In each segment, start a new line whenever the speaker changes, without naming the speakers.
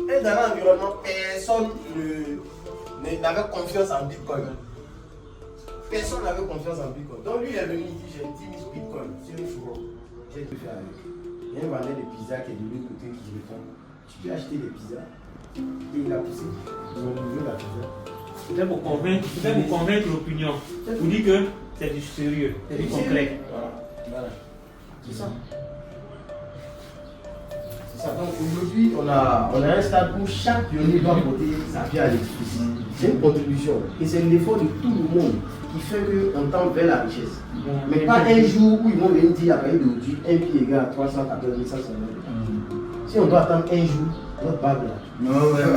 Et dans l'environnement, personne n'avait confiance en Bitcoin. Personne n'avait confiance en Bitcoin. Donc lui, il est venu, il dit, j'ai 10 000 Bitcoin sur le fourreau. J'ai tout fait avec. Il y a un vendeur de pizza qui est de l'autre côté qui répond, tu peux acheter des pizzas. Et il a poussé. Ils ont livré la pizza.
Peut-être pour convaincre l'opinion. Vous dites que c'est du sérieux, c'est du concret.
Voilà. C'est ça. C'est ça. Donc aujourd'hui, on a un stade où chaque pionnier doit porter sa pierre à l'édifice. C'est une contribution. Et c'est l'effort de tout le monde qui fait qu'on tend vers la richesse. Mais pas un jour où ils vont venir dire à payer d'aujourd'hui, un pied égal à 314 500 euros. Si on doit attendre un jour, notre bague là,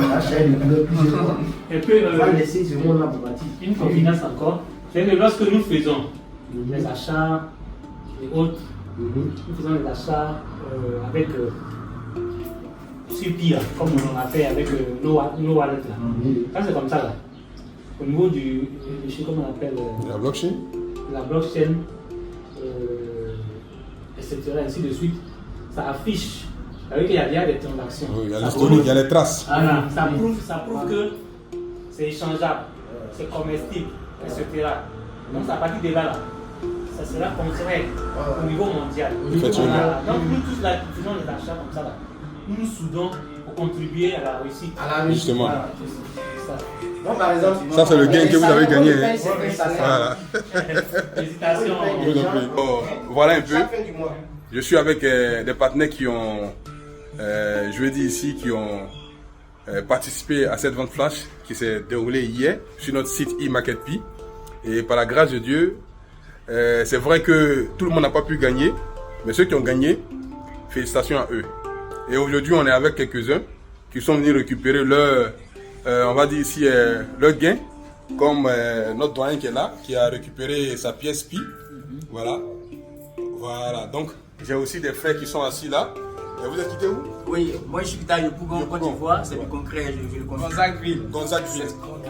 la chaîne de plusieurs mois.
Et puis,
on va laisser ce monde là pour bâtir.
Une confidence encore, c'est que lorsque nous faisons les achats et autres, nous faisons les achats avec sur PIA, comme on a fait avec nos wallets là. Quand c'est comme ça là, au niveau du, je sais comment on appelle
la blockchain,
etc. ainsi de suite, ça affiche. Avec qu'il y a déjà des transactions.
Oui, il y a l'historique, il y a les traces.
Voilà, ça prouve que c'est échangeable, c'est comestible, etc. Donc à partir de là, ça sera concret au niveau mondial. Donc nous tous là, faisons les achats comme ça là. Nous nous soudons pour contribuer à la réussite.
Justement.
Voilà, ça.
Moi, par exemple,
ça c'est le gain que vous avez gagné.
Voilà.
Félicitations.
Voilà un peu. Je suis avec des partenaires qui ont, je vais dire ici, qui ont participé à cette vente flash qui s'est déroulée hier sur notre site eMarketPi. Et par la grâce de Dieu, c'est vrai que tout le monde n'a pas pu gagner, mais ceux qui ont gagné, félicitations à eux. Et aujourd'hui, on est avec quelques-uns qui sont venus récupérer leur, on va dire ici, leur gain, comme notre doyen qui est là, qui a récupéré sa pièce Pi. Voilà. Voilà. Donc, j'ai aussi des frères qui sont assis là. Et vous êtes quitté où?
Oui, moi je suis quitté à Yopougon, Côte d'Ivoire, c'est du concret, je le confirme.
Gonzagueville.
Gonzagueville.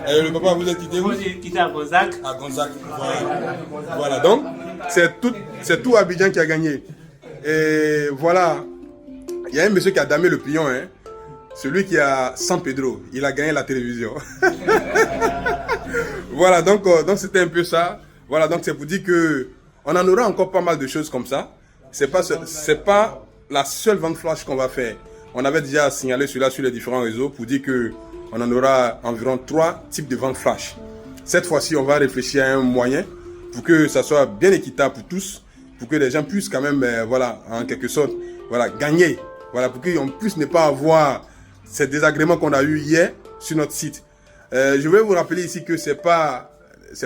Et le papa, vous êtes quitté où?
Moi j'ai quitté à Gonzague.
À Gonzague. Voilà. Voilà. Donc, c'est tout Abidjan qui a gagné. Et voilà. Il y a un monsieur qui a damé le pion, hein. Celui qui a San Pedro, il a gagné la télévision. Voilà, donc c'était un peu ça. Voilà, donc c'est pour dire que on en aura encore pas mal de choses comme ça. C'est pas la seule vente flash qu'on va faire. On avait déjà signalé cela sur les différents réseaux pour dire que on en aura environ 3 types de ventes flash. Cette fois-ci, on va réfléchir à un moyen pour que ça soit bien équitable pour tous, pour que les gens puissent quand même, voilà, en quelque sorte, voilà, gagner. Voilà, pour qu'on puisse ne pas avoir ces désagréments qu'on a eu hier sur notre site. Je vais vous rappeler ici que c'est pas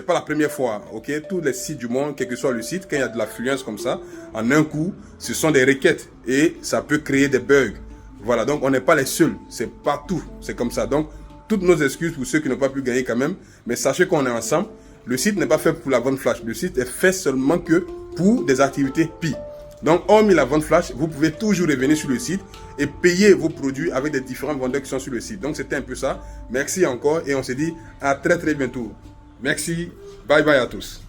la première fois, ok? Tous les sites du monde, quel que soit le site, quand il y a de l'affluence comme ça, en un coup, ce sont des requêtes et ça peut créer des bugs. Voilà, donc on n'est pas les seuls, c'est partout, c'est comme ça. Donc, toutes nos excuses pour ceux qui n'ont pas pu gagner quand même, mais sachez qu'on est ensemble. Le site n'est pas fait pour la vente flash, le site est fait seulement que pour des activités Pi. Donc, hormis la vente flash, vous pouvez toujours revenir sur le site et payer vos produits avec des différents vendeurs qui sont sur le site. Donc, c'était un peu ça. Merci encore et on se dit à très très bientôt. Merci. Bye bye à tous.